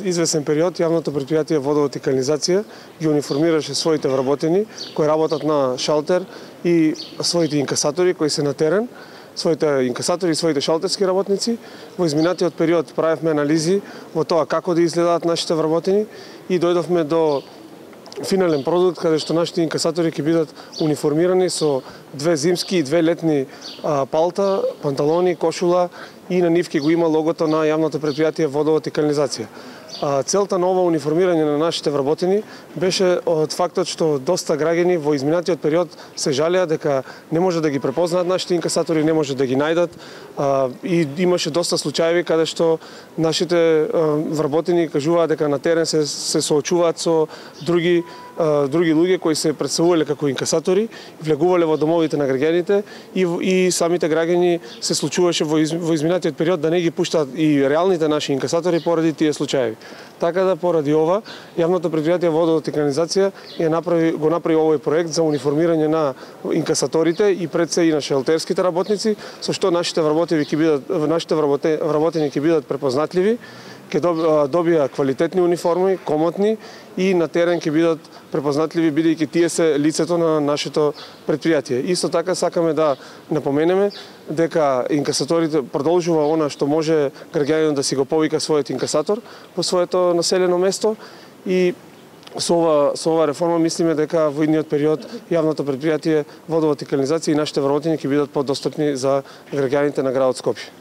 Известен период јавното претпријатие Водовод и канализација ги униформираше своите вработени кои работат на шалтер и своите инкасатори кои се на терен, своите инкасатори и своите шалтерски работници. Во изминатиот период правевме анализи во тоа како да изгледаат нашите вработени и дојдовме до финален продукт каде што нашите инкасатори ќе бидат униформирани со 2 зимски и 2 летни палта, панталони, кошула и на нив ќе го има логото на јавното претпријатие Водовод и канализација. Целта на ова униформирање на нашите вработени беше од фактот што доста граѓани во изминатиот период се жалеа дека не може да ги препознаат нашите инкасатори, не може да ги најдат и имаше доста случаи каде што нашите вработени кажуваа дека на терен се соочуваат со други луѓе кои се представувале како инкасатори, влегувале во домовите на граѓаните и самите граѓани се случуваше во изминатиот период да не ги пуштаат и реалните наши инкасатори поради тие случаи. Така да поради ова јавното претпријатие Водовод и канализација го направи овој проект за униформирање на инкасаторите и пред се и на шелтерските работници, со што нашите вработени ќе бидат препознатливи, ќе добија квалитетни униформи, комотни и на терен ќе бидат препознатливи бидејќи тие се лицето на нашето претпријатие. Исто така сакаме да напоменеме дека инкасаторите продолжува она што може граѓанинот да си го повика својот инкасатор во своето населено место и со ова реформа мислиме дека во идниот период јавното претпријатие Водовод и канализација и нашите вработени ќе бидат подостапни за граѓаните на градот Скопје.